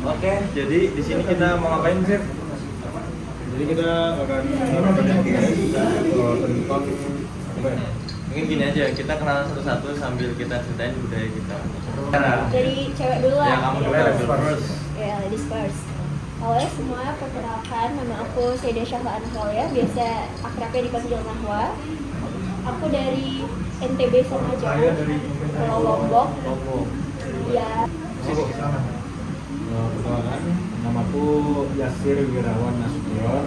Oke, jadi di sini kita mau ngapain sih? Jadi kita akan tentang Mungkin gini aja, kita kenalan satu-satu sambil kita ceritain budaya kita. Dari cewek dulu lah. Ya, kamu dulu first. Ya, ladies first. Halo semua, perkenalkan nama aku Sayyidah Syahla Anfalia, biasa akrabnya dipanggil Nahwa. Aku dari NTB sana jauh, Pulau Lombok. Ya. perkenalkan, namaku Yasir Wirawan Nasution.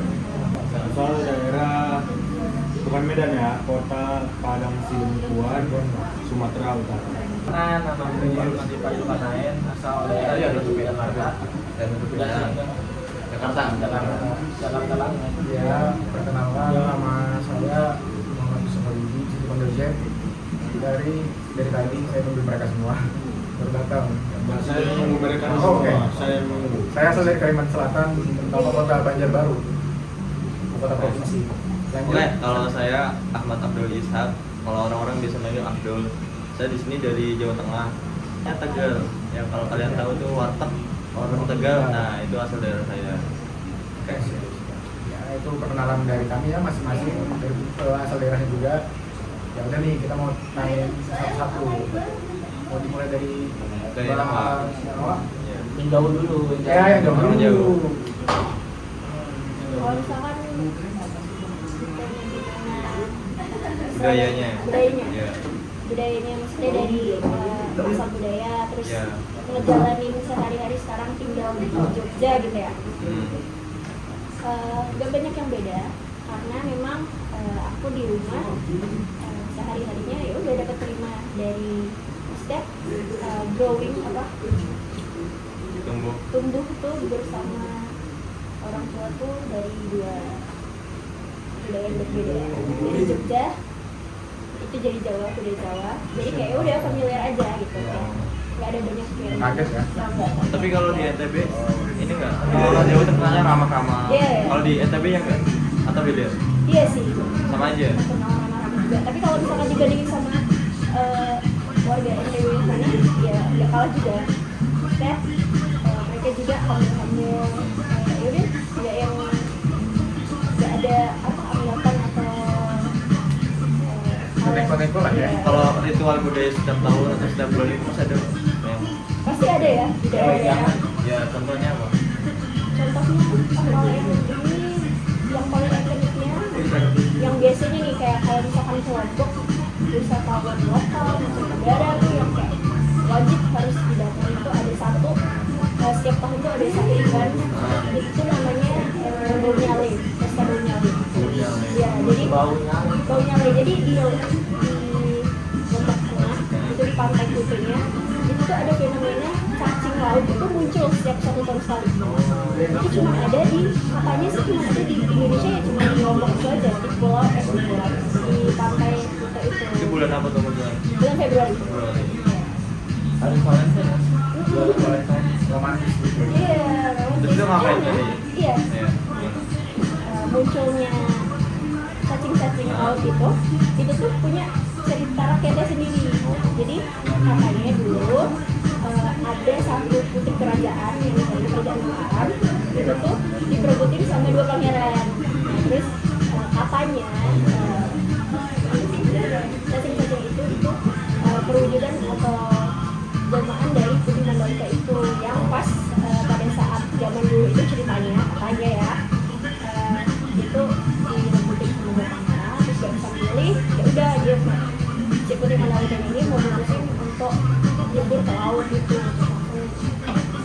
Asal daerah bukan Medan ya, kota Padang Sidempuan, Sumatera Utara. Nama gue masih Pak Yulkanain, asal dari Jakarta. Dan Jakarta. Ya, perkenalkan nama saya Muhammad Yusuf Habibie, dipanggil Jack. Dari tadi saya nunggu mereka semua baru datang. Nah, saya menunggu mereka Oh, semua. oke. Saya menunggu. Saya asal dari Kalimantan Selatan, terutama kota Banjarbaru, kota provinsi. Oke, kalau saya Ahmad Abdul Ishak, kalau orang-orang biasa manggil Abdul. Saya di sini dari Jawa Tengah. Tegal. Ya kalau kalian tahu tuh warteg orang Tegal. Nah, itu asal daerah saya. Oke. Ya, itu perkenalan dari kami ya masing-masing dari asal daerahnya juga. Ya udah nih, kita mau nanya satu-satu. Mau dimulai dari Nama. Jawa. Ya. Yang jauh dulu. Ya, yang jauh Orang dulu. jauh. Kalau misalkan Budayanya. budayanya, Ya. budayanya maksudnya dari asal budaya, terus Ya. ngejalanin sehari-hari sekarang tinggal di Jogja gitu ya. Gak banyak yang beda karena memang aku di rumah sehari-harinya ya udah dapat terima dari step growing tumbuh tuh bersama orang tua tuh dari dua budaya yang berbeda, dari Jogja itu jadi Jawa, aku dari Jawa, jadi kayak udah familiar aja gitu, kayak nggak ada banyak yang Kaget ya? nggak. Tapi kalau di NTB ini enggak? Kalau orang Jawa terkenalnya ramah-ramah. Iya, iya. Kalau di NTB ya enggak? Atau beda? Iya sih, Sama aja. kenal orang-orang juga, tapi kalau misalkan dibandingin sama warga NTW yang sana ya nggak kalah juga. Maksudnya mereka juga hamil-hamil, yaudah nggak yang nggak ada anggapan atau hal yang- Neko-neko lah ya. Iya. Kalau ritual budaya setiap tahun atau setiap bulan itu masih ada yang Pasti ada ya di daerah-daerah. ya contohnya apa? Contohnya kalau yang ini yang paling ikoniknya yang biasanya nih kayak kalau misalkan ke Lombok wisatawan lokal negara tuh yang kayak wajib harus didatang itu ada satu setiap tahun tuh ada satu event itu namanya Baunyale, pesta Baunyale. Ya, jadi Baunyale jadi di Lombok Tengah itu di pantai Kutunya itu tuh ada fenomena cacing laut itu muncul setiap 1 tahun sekali. Itu cuma ada di katanya sih cuma ada di Indonesia ya cuma di Lombok itu aja di di pantai Kuta itu. Itu bulan apa tuh bulan? Bulan Februari. Hari Valentine ya. Romantis gitu. Iya, Terus itu ngapain karena- tadi? Iya, Ya. munculnya cacing-cacing laut itu tuh punya cerita rakyatnya sendiri. Jadi katanya dulu ada satu putri kerajaan yang namanya Kerajaan Mataram itu tuh diperebutin sama 2 pangeran. Nah, terus katanya cacing-cacing itu perwujudan atau jelmaan dari Putri Mandalika itu yang pas pada saat zaman dulu itu ceritanya katanya ya itu direbutin sama 2 pangeran terus gak bisa milih ya udah dia si Putri Mandalika ini mau memutusin untuk libur ke laut gitu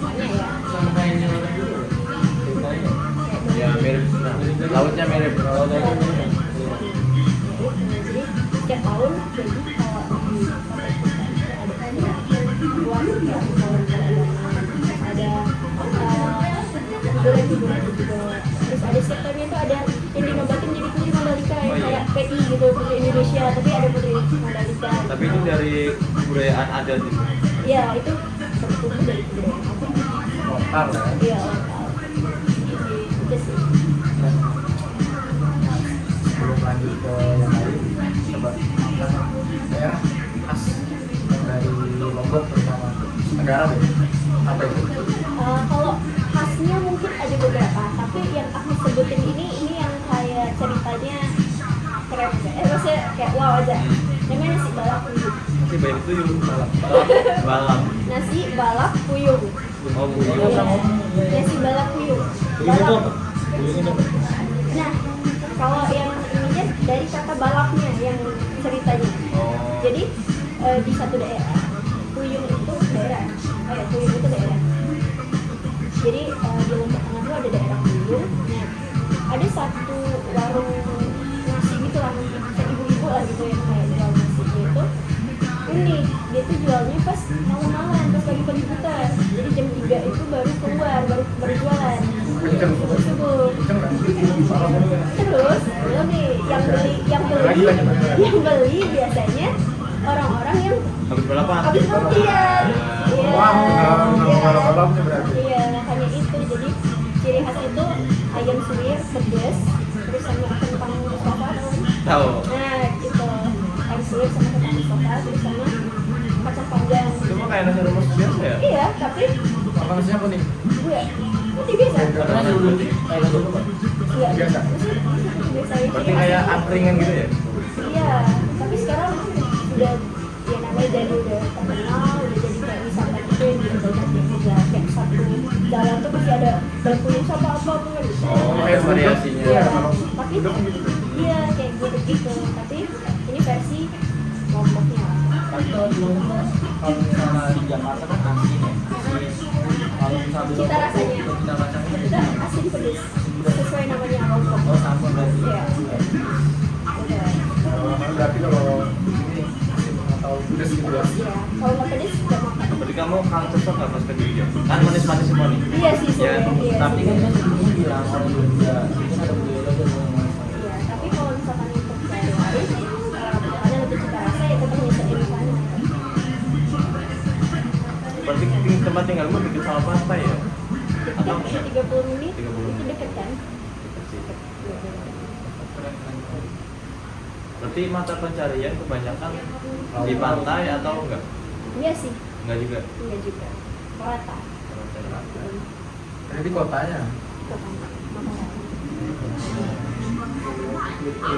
makanya ya Sama kayak yang lain dulu. Ceritanya. Ya mirip. Nah, lautnya mirip. jadi setiap tahun jadi kalau di Pantai Kuta itu ada hiburan juga terus ada setiap tahunnya itu ada yang dinobatin jadi Putri Mandalika yang kayak PI gitu Putri Indonesia tapi ada Putri Mandalika Tapi itu dari kebudayaan adat itu. ya itu bertumbuh dari kebudayaan Lokal ya. iya lokal itu sih Sebelum lanjut ke yang lain, coba daerah khas yang dari Lombok terutama Tenggara deh. Apa itu? kalau nasi banyak tuyul. Balap. Nasi balap puyung. Oh, Iya. buyung. Nasi balap puyung. Puyung itu Balap. apa? Puyung itu apa? Nah, kalau yang ininya dari kata balapnya yang ceritanya. Oh. Jadi di satu daerah, Puyung itu daerah. Puyung itu daerah. Jadi di Lombok Tengah itu ada daerah Puyung. Nah, ada satu warung nasi gitu lah, kayak ibu-ibu lah gitu yang kayak jual nasi gitu. Unik, dia tuh jualnya pas malam-malam, pas pagi-pagi buta. Jadi jam 3 itu baru keluar, baru jualan. Subuh. Terus belum nih yang beli biasanya orang-orang yang Habis balapan. habis latihan. Iya. Wah, Iya. balap-balapnya berarti. Iya, makanya itu. Jadi ciri khasnya itu ayam suwir pedas, terus sama kentang mustafa. Tahu. Nah, gitu. Ayam suwir sama kentang mustafa, terus sama kacang panjang. Cuma kayak nasi remes biasa ya? Iya, tapi Apa nasinya apa nih? gue putih biasa. Karena nasi uduk kayak nasi uduk. Iya. Biasa. Putih biasa. Berarti kayak angkringan gitu ya? Iya, tapi sekarang udah ya namanya jadi udah terkenal, udah jadi kayak wisata gitu yang jadi banyak yang juga kayak satu jalan tuh pasti ada bangkunya sama apa kan. Oh, kayak variasinya. Iya, Kalau tapi uduk kan gitu. iya kayak gitu. Tapi ini versi Lomboknya. Tapi kalau di Lombok kalau misalnya di Jakarta kan asin ya. Kalau misalnya di Cita Lombok rasanya. tuh cita rasanya Kita asin pedes sesuai namanya Lombok. oh sama berarti. Iya. Udah. Berarti kalau ini atau pedas gitu ya. Iya, kalau nggak pedes nggak makan. Berarti kamu kan cocok nggak pas ke Jogja? Kan manis-manis semua nih. Iya sih Ya, sebenarnya. Iya. Tapi kan sebelumnya bilang orang Jogja itu kan ada budaya Jogja yang manis. Iya, tapi kalau misalkan untuk sehari-hari, ada lebih cita rasa ya tetap nyesuaiin di sana. Berarti tempat tinggalmu dekat sama pantai ya? Atau Dekat, enggak? 30 menit, 30 itu deket kan? Dekat sih. Keren kan. Berarti mata pencarian kebanyakan di pantai atau enggak? Iya sih, Enggak juga. iya juga. Rata. Jadi kotanya.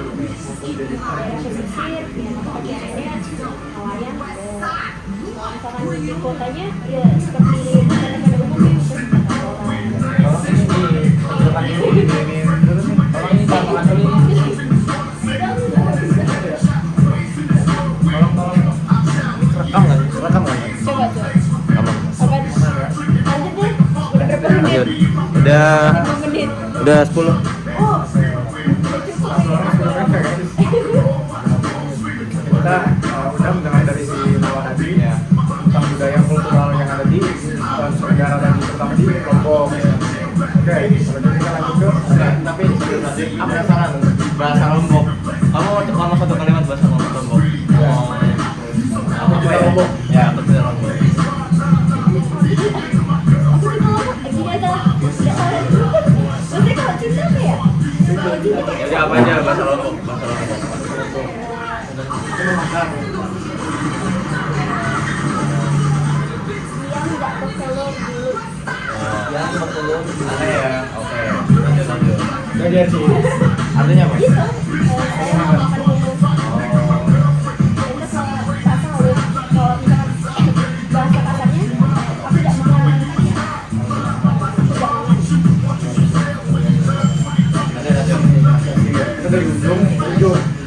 Daerah pesisir, ya pakaiannya nelayan ada. Kalau misalkan di kotanya, ya seperti pada umumnya seperti orang. Orang ini di kontrakan dulu ini terus nih. Orang ini kontrakan dulu ini. Rekam nggak? Rekam nggak? Coba coba. Aman. Apa? Lanjut deh. Udah berapa menit? Lanjut. Udah 5 menit. udah 10. Oh, Kita udah mendengar dari si Mawar tadi ya tentang budaya kultural yang ada di negara dan terutama di Lombok. Oke, kalau gitu kita lanjut ke Tapi aku penasaran bahasa Lombok. Kamu ngomong satu kalimat bahasa Lombok. Apa ya? Lombok. Ya, aku tidak Lombok. aku sih kalau gini aja. Nggak salah. Maksudnya kalau cinta apa ya? Kalau cinta kayak Jadi apa aja bahasa Lombok? Bahasa Lombok. Cuma makan. yang nggak bertelur dulu. Yang bertelur. Oke ya. Oke. Lanjut. Udah dia sih. Artinya apa? Gitu. Saya mau makan dulu. Itu kalau bahasa halus. Kalau misalkan bahasa kasarnya, aku tidak makan. Kita dari ujung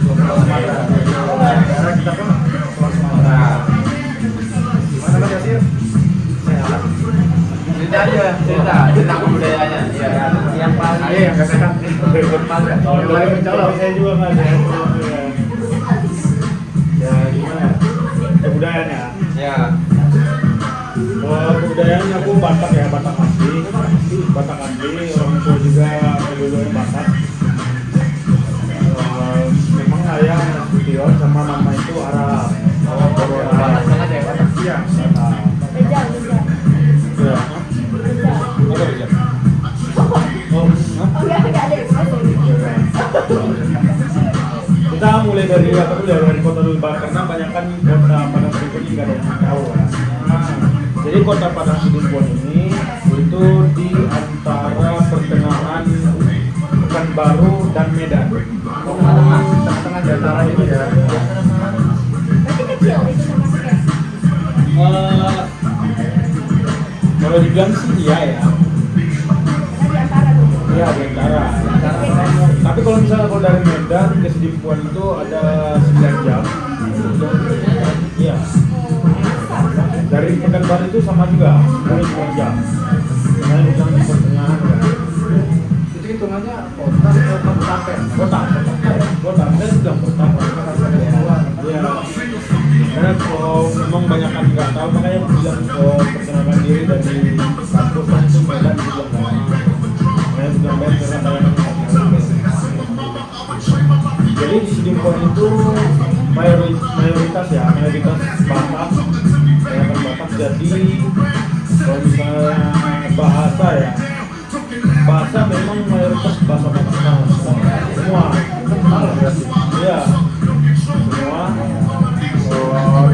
Pulau Sumatera. Karena kita kan Pulau Sumatera. Gimana Mas Yasir? Sehat. Cerita aja, cerita kebudayaannya. Iya. Yang paling Saya yang nggak sehat. Kalau yang paling mencolok. Saya juga nggak ada. Ya gimana? Kebudayaannya. Ya. Kebudayaan aku Batak ya, Batak asli. Batak asli, orang tua juga dulu-dulu Batak. Memang ayah Nasution sama mama itu Arab. Batak banget ya, Batak. Iya, Batak. Bejal. Iya. Bejal. Apa aja? Oh, hah? Oh ya, nggak ada yang masuk. Kita mulai dari apa dulu ya, dari kota dulu Bang, karena banyak kan kota Padang Sidempuan ini nggak ada yang tahu ya. Jadi kota Padang Sidempuan ini itu di antara pertengahan Pekanbaru dan Medan. Tengah-tengah di antara itu ya. Berarti kecil itu sama dibilang sih iya ya. Karena di antara tuh. Iya di antara. Tapi kalau misalnya kalau dari Medan ke Sidimpuan itu ada 9 jam. Iya. Dari Pekanbaru itu sama juga 10 jam. Karena bilang di pertengahan kan. Itu hitungannya kota atau kabupaten? Kota. Saya bilang kota. Iya. Karena kalau memang banyak kan nggak tahu makanya aku bilang perkenalkan diri dari kampus itu Medan juga kan. Saya bilang Medan karena saya jadi di Sidimpuan itu mayoritas Batak, kebanyakan Batak. Jadi kalau misalnya bahasa memang mayoritas bahasa Batak semua. Iya, semua.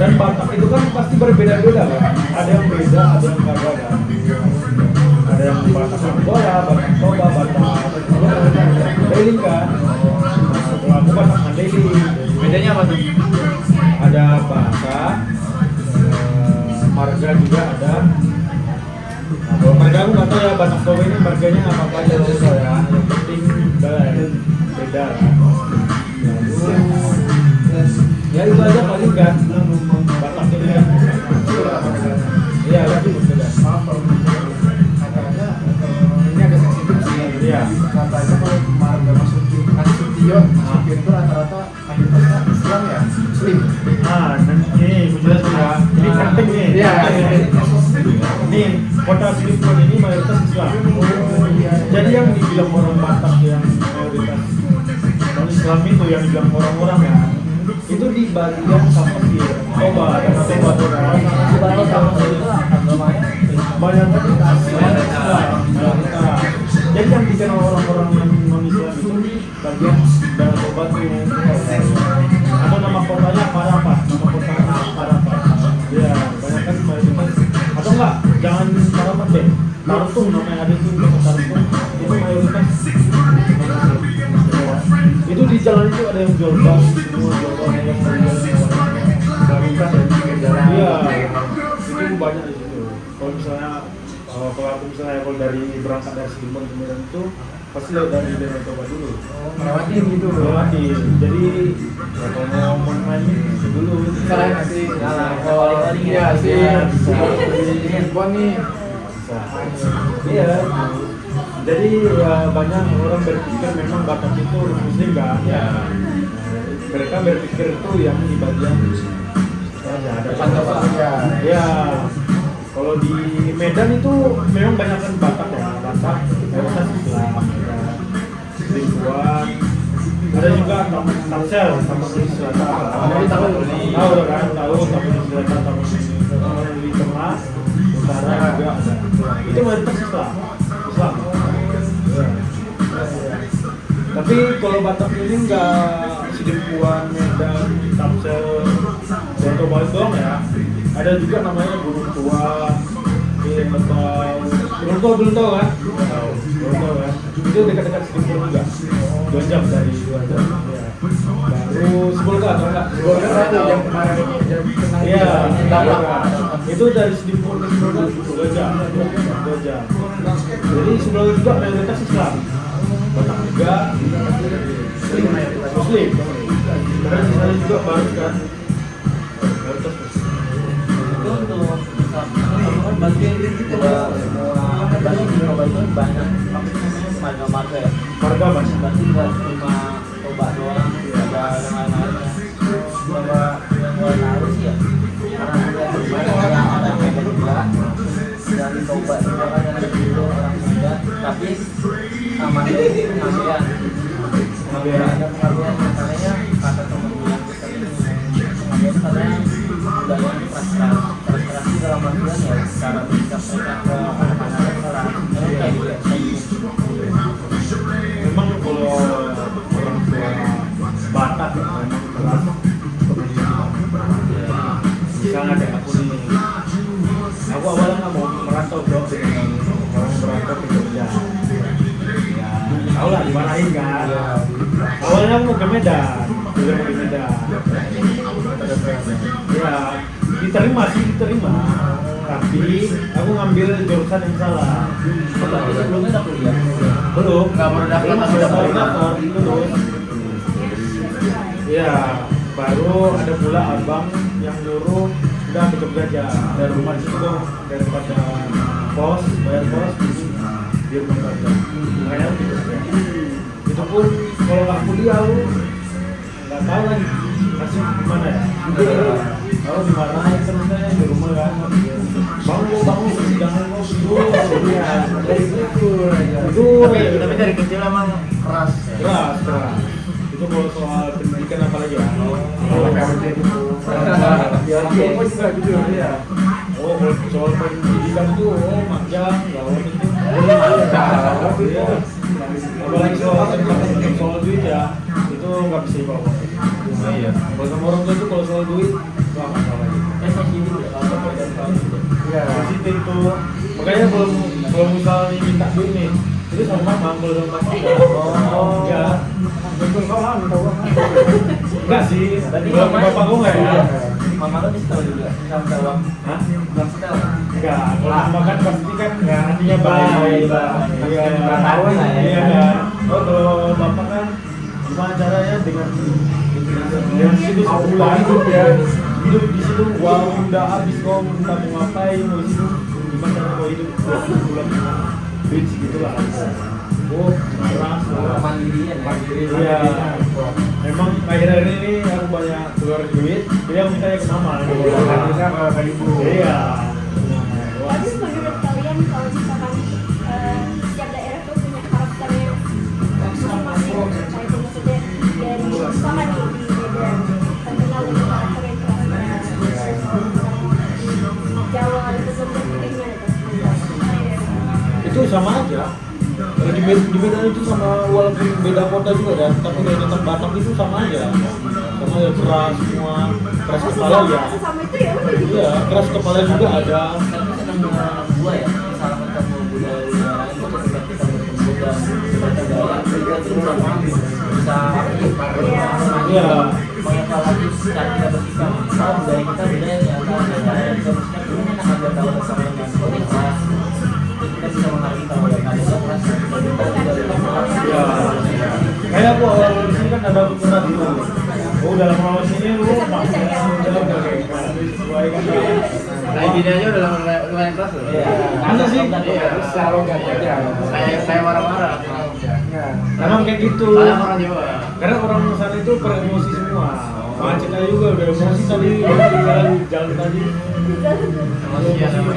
Dan Batak itu kan pasti berbeda-beda kan. Ada yang beda, ada yang kagak kan. Ada yang Batak Angola, Batak Toba, Batak Mandailing kan. Kalau aku Batak Mandailing. Bedanya apa tuh? Ada bahasa, marga juga ada. Nah, kalau marga aku nggak tahu ya Batak Toba ini marganya apa aja loh ya. Yang penting beda lah. Ya itu aja paling kan Batak ini kan. Iya lagi berbeda. Katanya ini agak sensitif sih. Iya. Katanya kalau marga Nasution itu rata-rata mayoritasnya Islam ya, Muslim. Nah, ini aku jelasin ya. Ini penting nih. Iya. Nih, kota Sidimpuan ini mayoritas Islam. Jadi yang dibilang orang Batak yang mayoritas non Islam itu yang dibilang orang-orang ya, itu di bagian Samosir, Toba dan Toba. Kalau sama itu agamanya Banyak Islam. Jadi yang dikenal orang-orang non Islam itu di bagian Danau Toba tuh. Ada nama kotanya Parapat, nama kotanya Parapat. Ya, banyak kan mayoritas. Atau enggak, jangan Parapat deh. Tartung namanya ada itu Tartung. Itu mayoritas. Itu di jalan itu ada yang jual bang, semua jual bang yang Barukan dan pinggir jalan. iya, itu banyak di situ. Kalau misalnya kalau aku misalnya kalau dari berangkat dari Sidimpuan ke Medan itu pasti lewat dari Danau Toba dulu. Melewati gitu. Melewati. Jadi ya, kalau mau main itu dulu. Misalnya nanti kalau iya sih di Sidimpuan nih. Bisa. Iya. Jadi ya banyak orang berpikir memang Batak itu Muslim kan? Ya. Mereka berpikir itu yang di bagian ya, ada Ya. Ya. Kalau di Medan itu memang banyak kan Batak ya, Batak, mayoritas Islam, ya. Sidimpuan, ada juga Tangsel, Tangsel Selatan. Tahu kan? Tahu Tangsel Selatan, Tangsel di tengah, utara juga ada. Itu mayoritas Islam. Ya. Tapi kalau Batak ini enggak Sidimpuan, Medan, Tangsel, dan Toba doang ya. Ada juga namanya Gunung Tua, atau Gunung Tua kan? Gunung Tua kan? Itu dekat-dekat Sidimpuan juga. 2 jam dari 2 jam. Ya. Baru Sibolga atau enggak? Sibolga Itu yang kemarin yang kenal. Iya, itu dari Sidimpuan ke Sibolga 2 jam. 2 jam. Jadi Sibolga juga mayoritas Islam. Batak juga Muslim. Karena di sana juga baru kan mayoritas Muslim. itu untuk kan bagian udah semua berarti di Toba itu banyak marga-marga ya. Marga banyak. Berarti nggak cuma Toba doang, ada yang lain-lainnya. Coba yang gue tahu sih ya, karena ada Medan juga, dari Toba juga kan ada juga orang Medan, tapi sama itu pengabdian. Ada pengabdian katanya kata temen yang kita ini pengabdian katanya budayanya prestasi dalam artian ya cara bersikap mereka ke anak-anak sekolah kayak gitu ya. Memang kalau orang tua Batak ya memang keras pendidikan. Misalnya kayak aku nih, aku awalnya nggak mau merantau dong dengan orang merantau ke Jogja. Ya, tau lah dimarahin kan. Awalnya aku mau ke Medan, mau ke Medan. Ya, diterima. Tapi aku ngambil jurusan yang salah. Berarti sebelumnya udah kuliah. Belum. Nggak baru daftar, Belum, masih baru daftar. daftar, lulus. Iya, baru ada pula abang yang nyuruh udah betul aja dari rumah situ dong, daripada bayar pos dia bekerja. Makanya aku gitu aja. Itu pun kalau nggak kuliah lu nggak tahu lagi masih gimana ya. Kalau dimarahin terus saya di rumah kan, bangun persidangan lo tidur, ya dari tidur aja. Tapi dari kecil emang keras. Keras. Itu kalau soal pendidikan apa lagi ya? Kalau PMJ itu aku juga gitu ya. Oh, kalau soal pendidikan itu panjang, gawat itu. Iya. Apalagi soal duit ya, itu nggak bisa dibawa. Iya. Kalau sama orang tua itu kalau soal duit, nggak masalah lagi. Sensitif ya kalau perbedaan gitu. Iya. Sensitif tuh. Makanya kalau misalnya minta duit nih, itu sama mama, kalau sama papa enggak. Oh, enggak. Betul kau lah, minta uang. Enggak sih. Berarti Kalau mama- bapak gue enggak ya. Mama lo disetel juga sama uang. Hah? Bukan setel. Enggak, kalau mama kan pasti kan artinya baik. Iya, tahu lah ya. Iya kan. Oh, kalau bapak kan gimana caranya dengan situ sebulan hidup di situ uang udah habis kau minta mau ngapain mau di situ gimana cara kau hidup sebulan dengan duit segitulah. Oh, keras lah. Mandirian ya. Iya. Memang akhir-akhir ini aku banyak keluar duit, jadi aku mintanya ke mama. Bisa ke ibu. Iya. Tapi menurut kalian kalau misalkan setiap daerah tuh punya karakternya masing-masing, kayak itu maksudnya dari misalkan nih di Medan terkenal dengan karakter yang keras, Jawa itu sebenarnya gimana tuh? Itu sama aja. Di Medan itu sama walaupun beda kota juga kan, tapi dari tetap Batak itu sama aja keras semua, keras kepala ya. Sesama itu ya udah gitu. Iya, keras kepala juga ada. Tapi senang dengan gua ya, misalnya ketemu budaya itu ketika kita bertemu dan bertegaya, kita itu bisa mengambil, bisa Iya. mengevaluasi cara kita bersikap. Kalau budaya kita beda ya, kalau cara kita bersikap ini enak aja kalau bersama dengan kelas. Kita bisa mengerti kalau ada kelas, kita juga Iya. Kayak aku awal di sini kan ada beberapa itu. Oh, dalam awal sini lu maksudnya dalam sesuai kan. Nah, gini aja udah lumayan keras loh. Iya. Masa sih? Iya, terus selalu gak aja. Saya marah-marah. Iya. Memang kayak gitu. Saya orang Jawa. Karena orang sana itu beremosi semua. Macet aja juga udah emosi tadi jalan tadi. Iya, tapi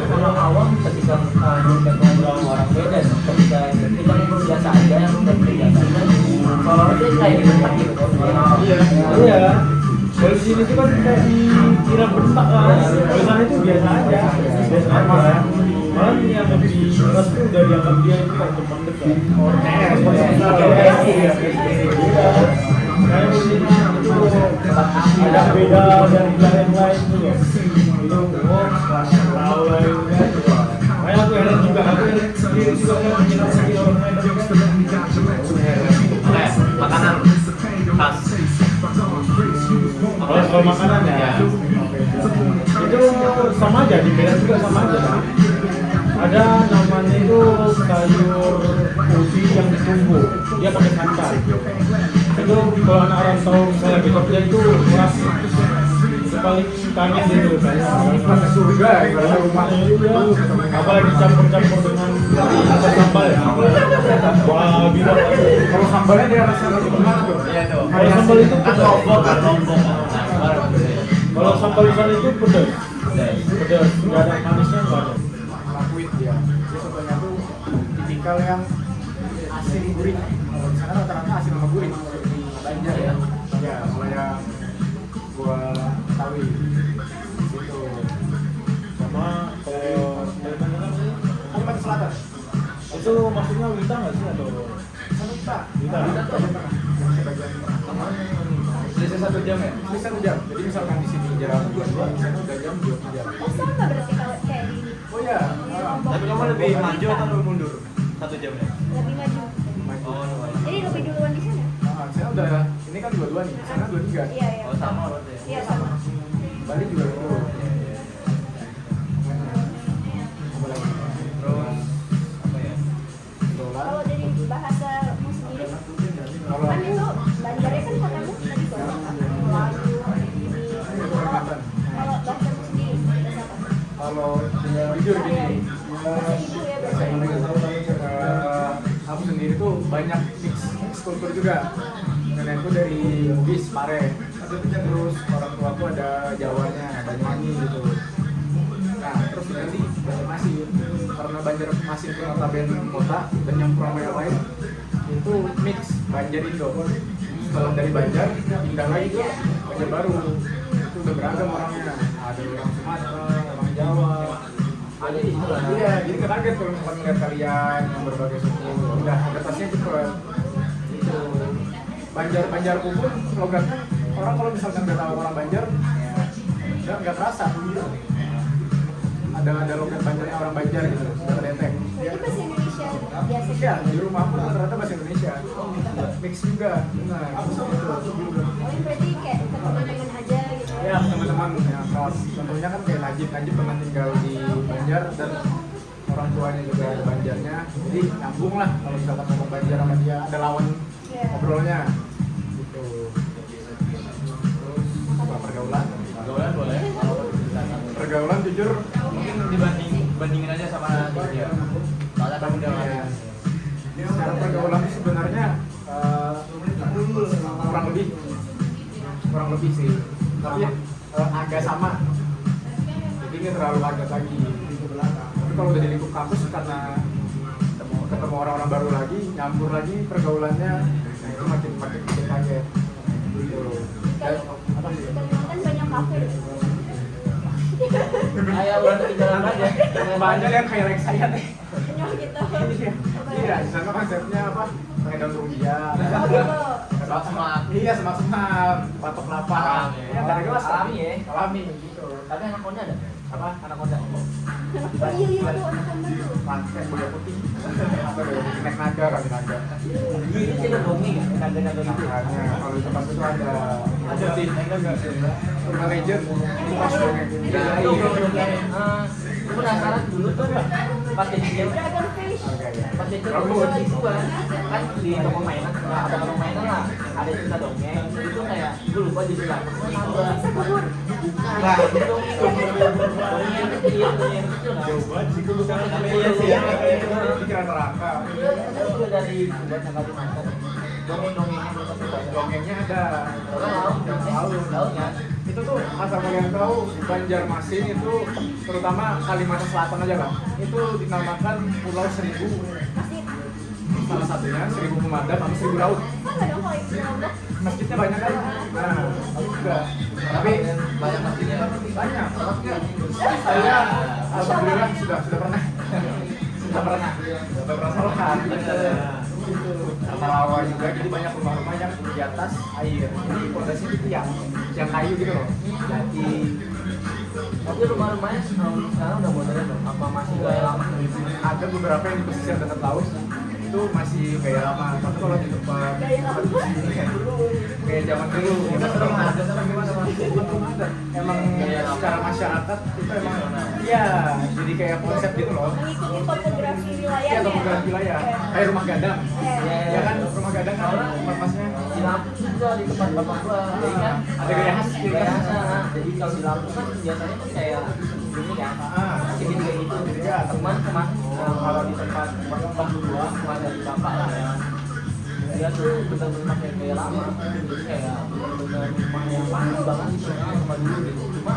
orang awam ketika kita ngobrol sama orang beda, ketika kita ngobrol biasa aja, kita biasa aja, kalau itu kayak bentak gitu. Iya. Kalau di sini tuh kan kayak dikira bentak kan. Kalau sana itu biasa aja. Biasa aja. Malah yang lebih keras tuh udah dianggap dia itu kayak teman dekat. Kayak di sini itu ada beda dari wilayah yang lain tuh loh. Itu tahu lah itu kan. Kayak aku heran juga, dia juga kan menyenangkan orang Medan kan. Makanan khas. Kalau makanan ya, itu sama aja di Medan juga sama aja. Ada namanya itu sayur ubi yang ditumbuk, dia pakai santan. Itu kalau anak orang tahu misalnya besoknya itu wah, itu paling kangen gitu kayak Surga kalau rumah apalagi campur-campur dengan sambal ya. Wah, gila. kalau sambalnya dia rasanya gimana tuh? Iya tuh. Kalau sambal itu pedas. Lombok. Kalau sambal di sana itu pedas. Pedas, nggak ada manisnya nggak ada. Lakuin dia. Dia sotonya tuh tipikal yang asin gurih. Kalau di sana rata-rata asin sama gurih. Banjar ya. Ya, kalau yang gua tahu itu. Sama kalau dari mana sih? Kalimantan Selatan. Itu maksudnya Wita nggak sih atau Wita. Wita? Selisih 1 jam ya? Selisih 1 jam. Jadi misalkan di sini jam 22, di sana udah jam 2 jam. Oh sama berarti kalau kayak di Oh iya. Tapi kamu lebih maju atau lebih mundur? 1 jam ya? lebih maju. Oh, Jadi lebih duluan di sana. Nah, saya udah ini kan 22 nih, di sana 23. Iya iya. oh sama berarti ya? Iya sama. Bali juga gitu. Apalagi Terus apa ya? dolar. Kalau dari bahasa mu sendiri, Kalau kan itu Banjarnya kan katamu tadi Batak, Melayu, ini. Kalimantan. Kalau bahasa mu sendiri, bahasa apa? Kalau jujur gini, Bahasa ibu ya, bahasa ibu. aku sendiri tuh banyak mix kultur juga. Nenekku dari Bugis, Pare. Terus orang tua aku ada Jawanya, Banyuwangi gitu. Nah, terus nanti Banjarmasin. Karena Banjarmasin itu notabene kota dan yang Puramaya lain itu mix Banjar Indo. Setelah dari Banjar, pindah lagi ke Banjar baru. Itu udah beragam orangnya. Ada orang Sumatera, orang Jawa. Ada di situ lah. Iya, jadi nggak kaget kalau misalkan ngeliat kalian yang berbagai suku. Udah adaptasinya cepet. Itu Banjarku pun logatnya orang kalau misalkan nggak tahu orang Banjar, ya nggak terasa. Ada logat Banjarnya orang Banjar gitu, sudah terdetek. Berarti bahasa Indonesia biasa. Iya, di rumah pun rata-rata bahasa Indonesia. Mix juga. Nah, gitu. Oh, ini berarti kayak ke teman-teman aja gitu. Ya teman-teman yang kelas contohnya kan kayak Najib pernah tinggal di Banjar dan orang tuanya juga ada Banjarnya, jadi nyambung lah kalau misalkan ngomong Banjar sama dia ada lawan ngobrolnya gitu. Terus apa pergaulan? Pergaulan boleh. Kalau diceritakan. Pergaulan jujur Mungkin bandingin aja sama dia. Soalnya kan udah ya, secara pergaulan itu sebenarnya kurang lebih sih, tapi agak sama, jadi nggak terlalu agak lagi. Tapi kalau udah di lingkup kampus karena ketemu orang-orang baru lagi, nyampur lagi pergaulannya, nah itu makin bikin kaget. Gitu. Dan apa sih? Kalimantan banyak kafe. kayak udah di jalan aja. Banyak yang kayak like saya nih. Banyak gitu. Iya, di sana konsepnya apa? Pakai daun rumbia. Oh gitu. Semak-semak. Iya, semak-semak, patok kelapa. Ya, nggak ada gelas Alami ya. Alami gitu. Tapi anak konda ada? Apa? Anak konda. Oh iya iya tuh anak-anak tuh. Pakai boya putih. Apa boya putih? Naik naga kali naga. Ini sih ada dongeng ya, naga-naga gitu. Makanya kalau di tempat itu ada putih. Rumah legend. Itu pas dongeng. Nah, itu dongeng. Gue penasaran dulu tuh pas kecil. Dragon fish. Pas kecil tuh itu kan di toko mainan, nah, ada toko mainan lah, ada cerita dongeng. Itu kayak gue lupa judulnya. Nambah. Sekubur. Nah, itu dongeng yang kecil, dongeng yang kecil. Jauh banget sih, gue bukan. Iya sih, iya. Pikiran neraka. Iya, itu juga dari buat yang Kalimantan. Dongeng-dongengnya kita suka. Dongengnya ada. Tahu kan? Itu tuh asal kalian tahu Banjarmasin itu terutama Kalimantan Selatan aja lah. Itu dinamakan Pulau Seribu. Pasti Salah satunya Seribu Pemadam sama Seribu Laut. sama dong kalau itu lombok. Masjidnya banyak kan? Nah, aku juga. Tapi Banyak pastinya. banyak. Saya alhamdulillah sudah pernah. Sudah pernah sholat. Gitu. Sama rawa juga, jadi banyak rumah-rumah yang di atas air. Jadi pondasinya itu yang kayu gitu loh. Jadi Tapi rumah-rumahnya sekarang udah modern loh. Apa masih gaya lama? ada beberapa yang di pesisir dekat laut itu masih gaya lama. Tapi kalau di tempat Gaya lama. kayak zaman dulu kita sering ada sama gimana mas? Belum ada. Emang secara masyarakat itu emang iya jadi kayak konsep gitu loh. Mengikuti topografi wilayah. Iya topografi wilayah kayak rumah gadang. Ya kan rumah gadang kan tempat masnya Di Lampung juga di tempat bapak gua. Jadi kan ada gaya khas gitu gaya kan. khas. Jadi kalau di Lampung kan biasanya kan kayak ini kan. Masih gitu kayak gitu. Iya. Cuman kalau di tempat bapak gua, rumah dari bapak lah ya. Dia tuh benar-benar pakai gaya lama. Jadi kayak benar-benar rumah yang lama banget gitu kan sama dulu gitu. Cuma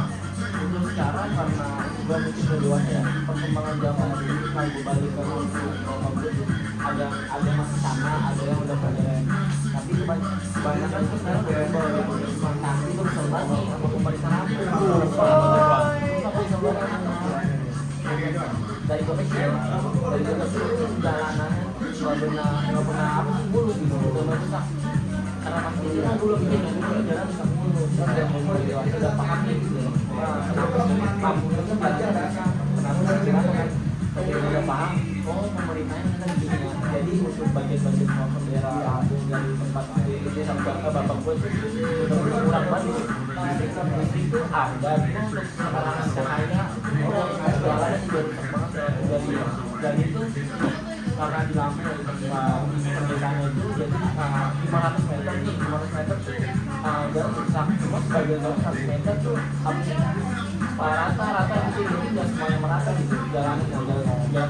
untuk sekarang karena gua mungkin udah dewasa ya, perkembangan zaman ini kalau gua balik ke rumah gua tuh ada masih sama, ada yang udah modern. Tapi kebanyakan tuh sekarang udah berubah. Nah, itu kesel banget nih sama pemerintah Lampung. Dari gua kecil tuh jalanannya nggak pernah apa sih mulus gitu, udah rusak. Karena masih kecil kan dulu bikin jalan rusak mulus. Dan mulai dewasa udah paham gitu. Kenapa sih Lampung itu belajar mereka? Kenapa sih kan? Jadi udah paham. Oh pemerintahnya kan gini ya. Jadi untuk bagian-bagian bendera Lampung dari tempat gede sampai ke bapak gue itu udah kurang banget. industri itu ada, cuma untuk sekarang cahaya jualannya juga rusak banget ya. Dan itu karena di Lampung di tempat perbedaannya itu jadi 500 meter nih, 500 meter tuh jalan rusak, cuma sebagian jalan 100 meter tuh apa sih rata-rata gitu, jadi nggak semuanya merata gitu jalan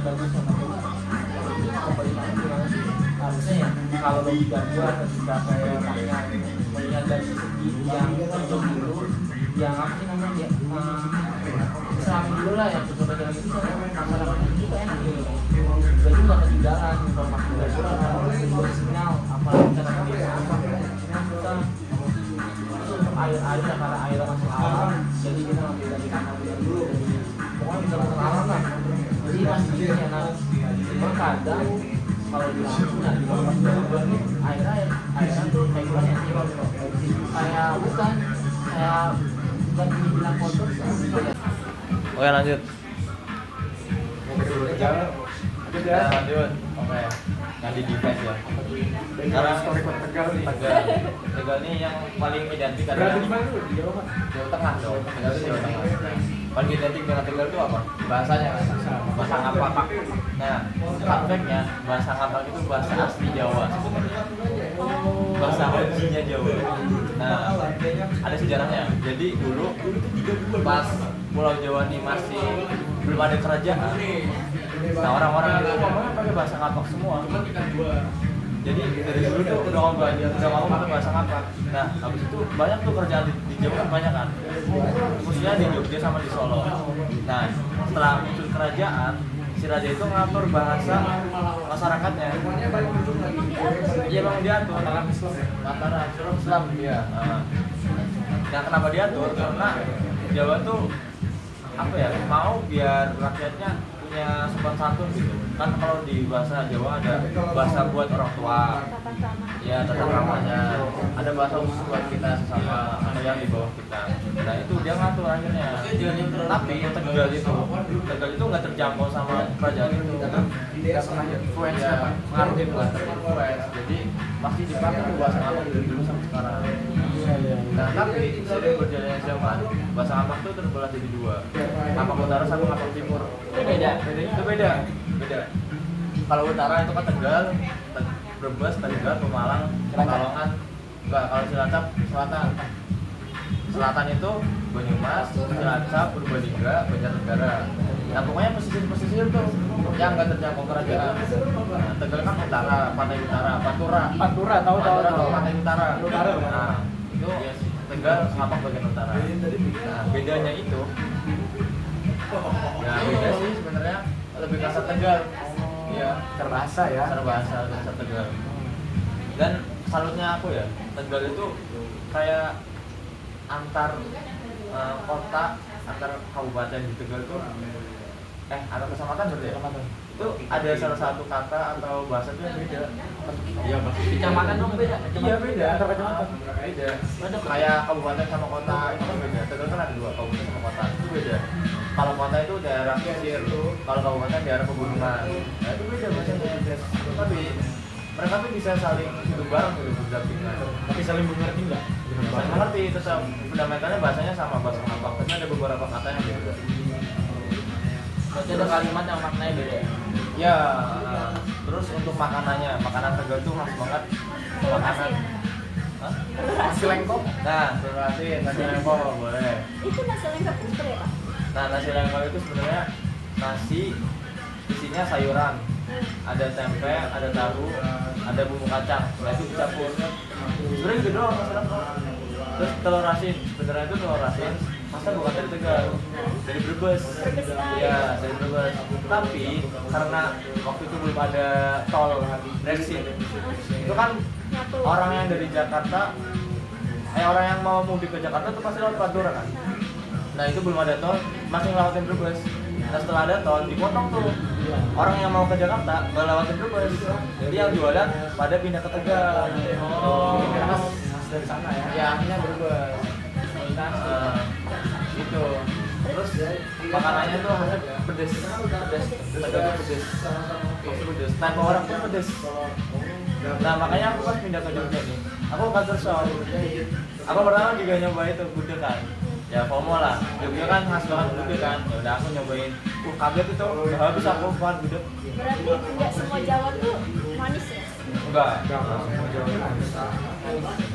bagus sama itu. Ini pemerintahnya gimana sih? Harusnya ya kalau logika gua ketika saya melihat dari segi yang tujuh dulu, yang apa sih namanya ya, Islam dulu lah yang tujuh jalan itu kan masyarakat itu enak gitu. Jadi nggak ketinggalan informasi dari sinyal, apalagi karena kita untuk air karena air masuk alam, jadi kita ngambil dari tanah dulu. Pokoknya bisa masuk alam lah. Jadi masih bisa enak. Cuma kadang kalau di Lampung ya di tempat ini air tuh kayak gimana ya? Kayak bukan dibilang kotor sih. Oke lanjut. Ya. Lanjut. Oke. Nanti defense ya. Sekarang story kota Tegal nih. Tegal ini yang paling identik Berada adalah di mana lu? Di Jawa Barat? Jawa Tengah dong. Tegal itu Jawa Tengah. Paling identik dengan Tegal itu apa? Bahasanya. Bahasa ngapak. Nah, fun fact-nya, bahasa ngapak itu bahasa asli Jawa sebenarnya. Bahasa originnya Jawa. Nah, ada sejarahnya. Jadi dulu pas Pulau Jawa ini masih belum ada kerajaan. Nah, orang-orang itu ngomongnya pakai bahasa ngapak semua. Jadi dari dulu tuh udah ngomong pakai bahasa ngapak. Nah, habis itu banyak tuh kerjaan di Jawa kan banyak kan. Khususnya di Jogja sama di Solo. Nah, setelah muncul kerajaan, si raja itu ngatur bahasa masyarakatnya. Iya bang diatur. Mataram Islam dia. Nah, kenapa diatur? Karena Jawa tuh apa ya? Mau biar rakyatnya punya sopan santun gitu. Kan kalau di bahasa Jawa ada bahasa buat orang tua, ya tata kramanya, ada bahasa khusus buat kita sesama ada yang di bawah kita. Nah itu dia ngatur akhirnya. Tapi Tegal itu nggak terjangkau sama kerajaan itu. Dia pernah influence Ya, apa? pengaruh buat terinfluence. Jadi masih dipakai tuh bahasa ngapak dari dulu sampai sekarang. Nah tapi seiring berjalannya zaman, bahasa ngapak itu terbelah jadi dua. Ngapak utara sama ngapak timur. Itu beda. Kalau utara itu kan Tegal, Brebes, Tegal, Pemalang, Pekalongan. Enggak, kalau Cilacap selatan. Selatan itu Banyumas, Cilacap, Purbalingga, Banjarnegara. Nah pokoknya pesisir tuh yang nggak terjangkau kerajaan. Nah, Tegal kan utara, pantai utara, Pantura tahu pantai utara. Nah itu Tegal ngapak bagian utara. Nah bedanya itu, ya beda sih sebenarnya, lebih kasar Tegal. Ya Terbahasa ya. terbahasa kasar Tegal. Dan salutnya aku ya, Tegal itu kayak antar kota, antar kabupaten di Tegal tuh antar kecamatan berarti ya? Itu ada salah satu kata atau bahasa tuh yang beda. Iya pasti. Kecamatan dong beda. Iya beda. Antar kecamatan. Beda. Kayak kabupaten sama kota itu kan beda. Tegal kan ada dua, kabupaten sama kota itu beda. Kalau kota itu daerah pesisir, kalau kabupaten daerah pegunungan. Nah itu beda bahasanya. Tapi mereka tuh bisa saling hidup bareng gitu berdampingan. Tapi saling mengerti nggak? Saling mengerti, tetap fundamentalnya bahasanya sama, bahasa ngapak. Tapi ada beberapa kata yang beda. Berarti ada kalimat yang maknanya beda ya? Ya, terus untuk makanannya, makanan Tegal tuh khas banget. Makanan, hah? Nasi lengkok. Nah, telur asin, nasi lengkok boleh. Itu nasi lengkap itu seperti apa? Nah, nasi lengkok itu sebenarnya nasi isinya sayuran, ada tempe, ada tahu, ada bumbu kacang. Nah itu dicampur. Sebenarnya gitu doang nasi lengkok. Terus telur asin, sebenarnya itu telur asin, masa bukan dari Tegal, dari Brebes. Iya, dari Brebes. Tapi karena waktu itu belum ada tol Brexit, itu kan orang yang dari Jakarta, orang yang mau mudik ke Jakarta itu pasti lewat Pantura kan. Nah itu belum ada tol, masih ngelewatin Brebes. Nah setelah ada tol, dipotong tuh. Orang yang mau ke Jakarta nggak lewatin Brebes, jadi yang jualan pada pindah ke Tegal. Dari sana ya. Ya akhirnya Brebes. Gitu. Terus makanannya tuh pedes. Tegal tuh pedes. Pasti pedes. Tanpa orang pun pedes. Nah makanya aku pas pindah ke Jogja nih, Aku culture shock. Aku pertama juga nyoba itu gudeg kan. Ya FOMO lah. Jogja kan khas banget gudeg kan. Ya udah aku nyobain. Kaget itu. Udah habis aku makan gudeg. Berarti nggak semua Jawa tuh manis ya? Enggak.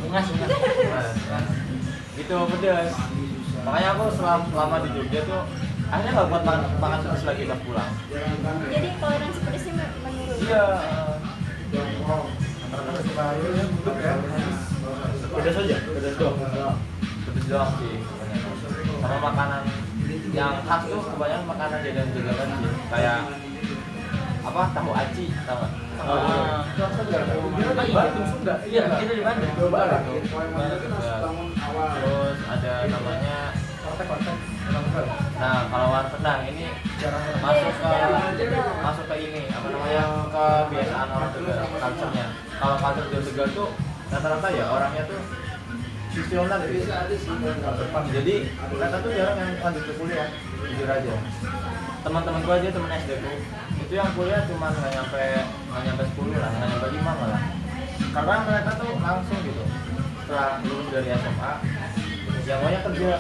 Bungas. Nah, gitu pedas. Makanya aku selama di Jogja tuh akhirnya nggak buat makan pedas lagi pas pulang. Jadi toleransi pedasnya menurun. Iya. Antara suka ya gudeg ya. Pedas aja, pedas doang. Pedas doang sih kebanyakan. Sama makanan yang khas tuh kebanyakan makanan jajanan sih. Kayak apa tahu aci, tahu nggak? Bandung Sunda. Iya, kita di Bandung. Jawa Barat. Terus ada namanya. Warteg. Nah kalau warteg ini masuk ke ini apa namanya kebiasaan orang Tegal, culture-nya. Kalau culture di Tegal tuh rata-rata ya orangnya tuh visioner gitu. Jadi mereka tuh jarang yang lanjut ke kuliah, jujur aja. Teman-teman gua aja teman SD ku itu yang kuliah cuma nggak nyampe 10 lah, nggak nyampe 5 malah. Karena mereka tuh langsung gitu setelah lulus dari SMA yang maunya kerja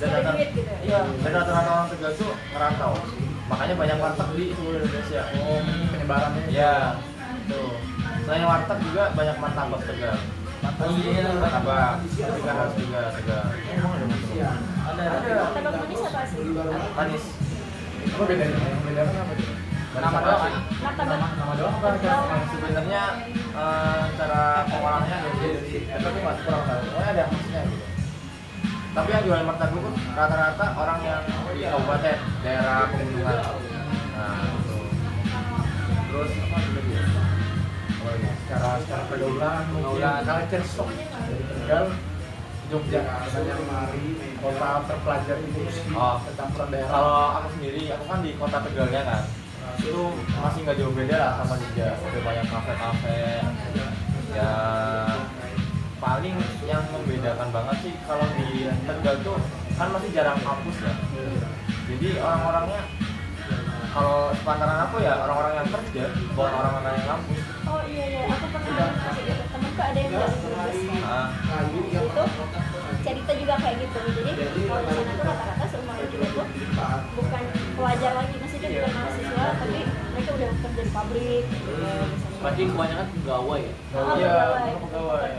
dan rata iya dan rata-rata orang Tegal tuh merantau, makanya banyak warteg di seluruh Indonesia. Penyebarannya. Ya tuh selain warteg juga banyak martabak Tegal. Martabak juga harus juga Tegal. Martabak manis apa sih? Manis. Apa bedanya? Bedanya apa tuh? Nama doang. Martabak. Nama doang apa? Sebenarnya cara pengolahannya tapi nggak kurang tahu. Pokoknya ada khasnya gitu. Tapi yang jual martabak pun rata-rata orang yang di kabupaten daerah pegunungan. Nah itu. Terus apa lagi? Secara pergaulan culture shock dari Tegal Jogja sebenarnya mari kota terpelajar itu tentang peran daerah. Kalau aku sendiri, aku kan di kota Tegalnya kan, itu masih nggak jauh beda lah sama Jogja. Udah banyak kafe-kafe. Ya paling yang membedakan banget sih kalau di Tegal tuh kan masih jarang kampus ya. Jadi orang-orangnya kalau sepantaran aku ya orang-orang yang kerja, bukan orang-orang yang kampus. Oh iya, aku pernah temenku ada yang dari Brebes kan. Itu cerita juga kayak gitu. Jadi kalau di sana tuh rata-rata seumuran juga tuh bukan pelajar lagi, maksudnya bukan mahasiswa, tapi mereka udah kerja di pabrik. Pasti kebanyakan pegawai ya. Iya, pegawai.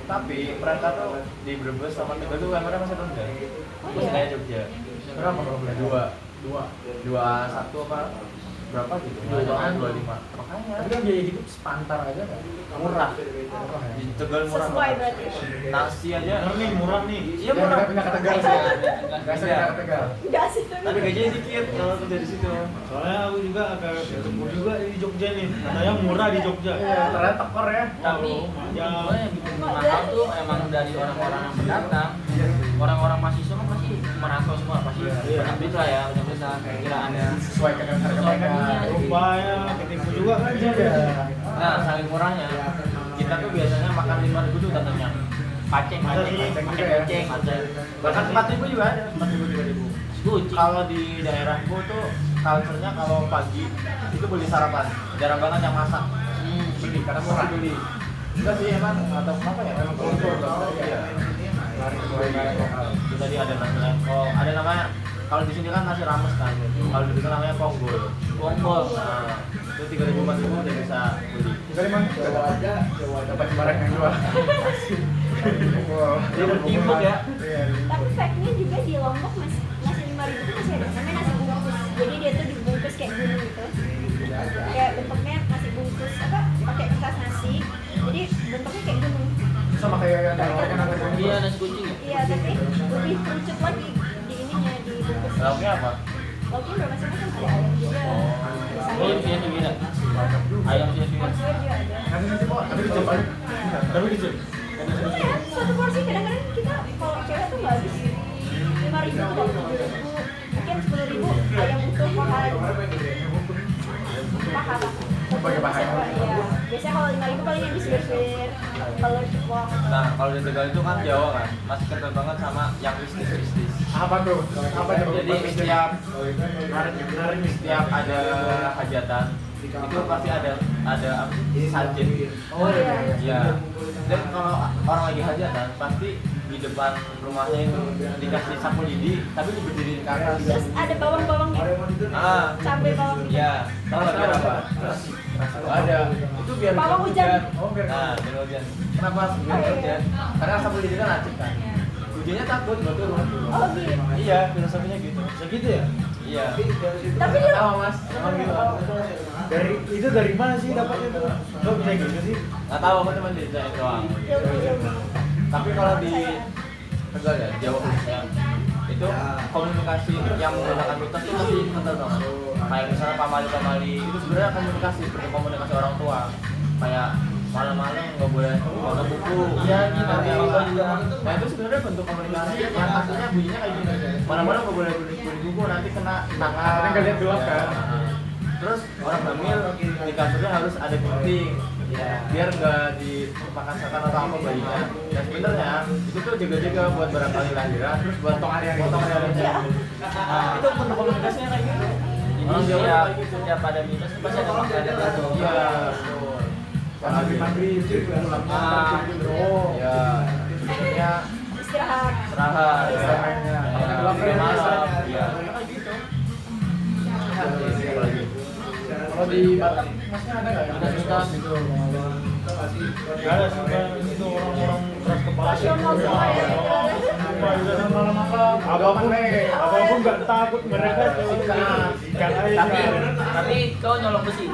Tapi mereka tuh di Brebes sama Tegal tuh mereka masih rendah. Masih kayak Jogja. Berapa kalau boleh? Dua satu apa? Berapa gitu? 25. Makanya. Tapi kan biaya hidup sepantar aja kan? Murah. Di Tegal murah Sesuai banget. berarti. Nasi aja. Murah nih. Iya murah. Pindah ke Tegal sih. Nggak usah pindah ke Tegal. Enggak sih, Tapi gajinya dikit kalau kerja di situ. Soalnya aku juga agak ketemu juga di Jogja nih. Katanya murah di Jogja. Iya, ternyata tekor ya. Tapi Ya. gue yang bikin mahal tuh emang dari orang-orang yang pendatang. Orang-orang mahasiswa kan pasti merantau semua, pasti banyak duit lah ya, banyak duit lah kira-kiraannya. Sesuaikan dengan harga mereka. Rupanya ketipu juga kan Iya. Nah, saking murahnya kita tuh biasanya makan 5.000 tuh udah kenyang. Paceng, Paceng. Bahkan 4.000 juga ada, 4.000 3.000. Gucci. Kalau di daerahku tuh culture-nya kalau pagi itu beli sarapan. Jarang banget yang masak. Beli karena murah beli. Enggak sih emang atau apa ya? Emang kultur iya. Lari ke budaya lokal. Itu tadi ada nasi lengko, ada namanya kalau di sini kan nasi rames kan. Kalau di situ namanya ponggol. Bonggol. Nah, itu 3.000 4.000 udah bisa beli. Juga memang dapat barang yang jual. Wow. Dia bertimbuk ya. Iya. Tapi fact-nya juga di Lombok nasi 5.000 itu masih ada, namanya nasi bungkus. Jadi dia tuh dibungkus kayak gunung gitu. Kayak bentuknya nasi bungkus apa? Pakai kertas nasi. Jadi bentuknya kayak gunung. Sama kayak yang ada nanti Iya, nasi kucing ya. Iya, tapi lebih kerucut lagi di ininya di bungkus. Lauknya apa? Lauknya bermacam-macam, ada ayam juga. Oh, Ada sih suwira. Ayam sih suwira. sayur juga ada. nanti kok tapi kecil banget. Tapi kecil. Iya, satu porsi kadang-kadang kita kalau cewek tuh nggak habis 5.000 atau 7.000, mungkin 10.000 ayam utuh paha Pakai paha. Iya, biasanya kalau 5.000 paling yang disir-sir telur ceplok. Nah, kalau di Tegal itu kan Jawa kan, masih kental banget sama yang mistis-mistis. Apa tuh? Apa tuh? Jadi setiap ada hajatan, itu pasti ada apa sih, sajen. Oh iya. Iya. Dan kalau orang lagi hajatan pasti di depan rumahnya itu dikasih sapu lidi tapi diberdiriin ke atas. Terus ada bawang-bawang gitu. Cabai bawang gitu. Iya. Tahu nggak biar apa? Ada. Itu biar Bawang hujan. Oh biar. Nah biar hujan. Kenapa biar hujan? Karena sapu lidi kan acik kan. Hujannya takut nggak turun. Oh gitu. Iya, filosofinya gitu. Segitu ya? Iya. Tapi Nggak lu tahu mas. Emang gitu. Dari mana sih dapatnya tuh? Kok bisa gitu sih? Nggak tahu aku cuma diceritain doang. ilmu-ilmu. Tapi kalau di Tegal ya, Jawa khususnya itu komunikasi yang menggunakan mitos itu masih kental banget. Kayak misalnya pamali itu sebenarnya komunikasi, bentuk komunikasi orang tua. Kayak malam-malam nggak boleh bawa buku. Iya gitu. Apa juga. Nah itu sebenarnya bentuk komunikasi yang aslinya bunyinya kayak gini. Malam-malam nggak boleh beli buku nanti kena tangan. Karena nggak lihat gelap kan. Terus orang hamil di kasurnya harus ada gunting. Ya, biar nggak dimakan setan atau apa bayinya. Dan sebenarnya itu tuh jaga-jaga buat barangkali lahiran, terus buat potong hari-harinya. Nah, itu bentuk komunikasinya kayak gitu. Orang Jawa kayak gitu. Setiap ada mitos pasti ada maknanya tertentu. Iya, betul. Maghrib itu Ya, sebenarnya Istirahat. istirahat. Istirahatnya. Ya, malam. Iya, kayak gitu. Apalagi? kalau di Batam masnya ada nggak yang Ada mitos. gitu? Gak ada sih Bang. Itu orang-orang keras kepala. Rasional semua ya. Malam-malam apapun nggak takut mereka tuh ikan aja. Tapi kau nyolong besi.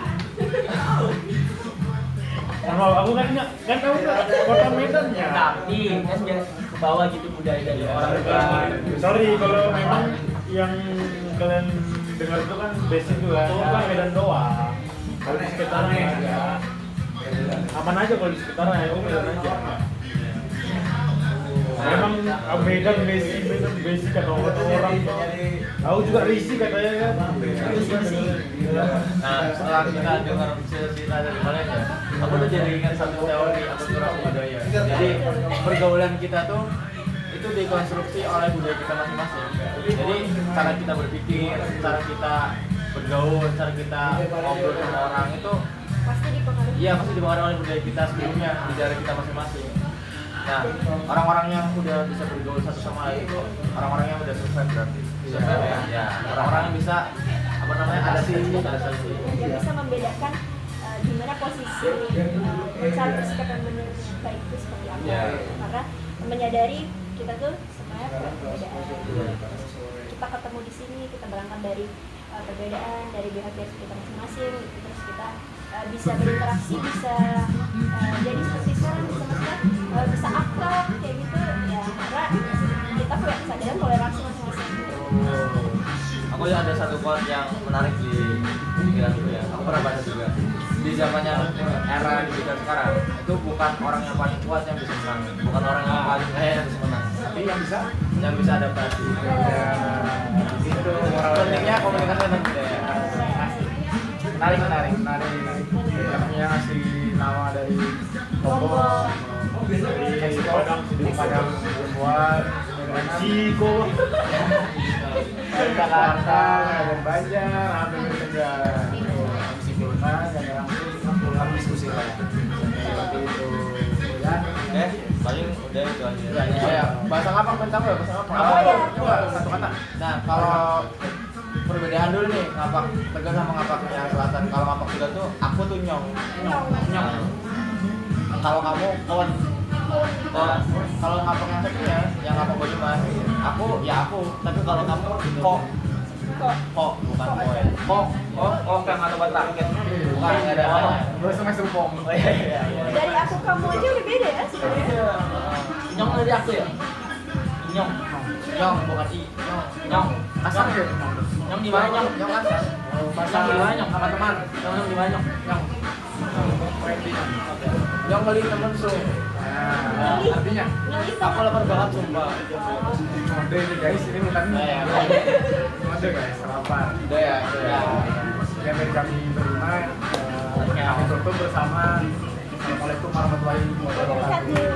Kalau aku kan kamu nggak kota Medannya. Tapi kan biar ke bawah gitu budaya dari orang Ah, lain. sorry kalau memang yang kalian dengar itu kan basic itu kan, itu kan Medan doang. Kalau di sekitarnya aja aman aja, kalau di sekitarnya ya Medan aja. Memang Medan basic kata orang. Aku juga risih katanya kan. Nah, setelah kita dengar cerita dari kalian ya, aku tuh jadi ingat satu teori akulturasi budaya. Jadi pergaulan kita tuh itu dikonstruksi oleh budaya kita masing-masing. Jadi cara kita berpikir, cara kita bergaul, cara kita ngobrol sama orang itu, Pasti dipengaruhi. iya pasti dipengaruhi oleh budaya kita sebelumnya di daerah kita masing-masing. Nah, orang-orang yang udah bisa bergaul satu sama lain itu orang-orang yang udah survive berarti. Survive ya. Ya, orang-orang yang bisa apa namanya adaptasi. Yang bisa membedakan di mana posisi cara bersikap yang benar yang baik itu seperti apa. Ya. Karena menyadari kita tuh sebenarnya punya perbedaan. Kita ketemu di sini, kita berangkat dari perbedaan, dari behavior kita masing-masing, terus kita bisa berinteraksi, bisa jadi seperti sekarang, bisa akrab kayak gitu ya, karena kita punya kesadaran toleransi masing-masing. Aku ada satu quote yang menarik di pikiranku ya. Aku pernah baca juga. Di zamannya era digital sekarang, itu bukan orang yang paling kuat yang bisa menang, bukan orang yang paling kaya yang bisa menang, Tapi yang bisa adaptasi. ya itu Pentingnya komunikasi dan budaya. menarik yang ngasih nama dari Lombok, dari Padang buat Ciko. Jakarta, ada Banjar, hampir saja simpulkan dan langsung pulang diskusi lah seperti itu ya. Paling udah itu aja. Ya, bahasa ngapak tentang ya, bahasa ngapak. Oh, iya. Coba satu kata. Nah, kalau perbedaan dulu nih, ngapak Tegal sama ngapaknya selatan. Kalau ngapak Tegal tuh aku tuh nyong. Kalau kamu kawan. Nah, kalau ngapak yang satunya, yang ngapak Banyumas, aku ya aku. Tapi kalau kamu kok bukan koe. Kok yang ada buat target. Bukan nggak ada. Gue semester pom. Oh iya. Dari aku kamu aja udah beda ya sebenarnya. Nyong dari aku ya. Nyong. Nyong bukan i. Nyong. Kasar ya. Nyong di mana nyong? Nyong kasar. Nyong di mana nyong? Sama teman. Nyong di mana nyong? Nyong. Nyong beli temen sung. Nah, artinya Aku lapar banget sumpah. mode ini guys, ini bukan Ya, mode guys, lapar. udah ya. Ya dari kami berlima kami tutup bersama. Assalamualaikum warahmatullahi wabarakatuh.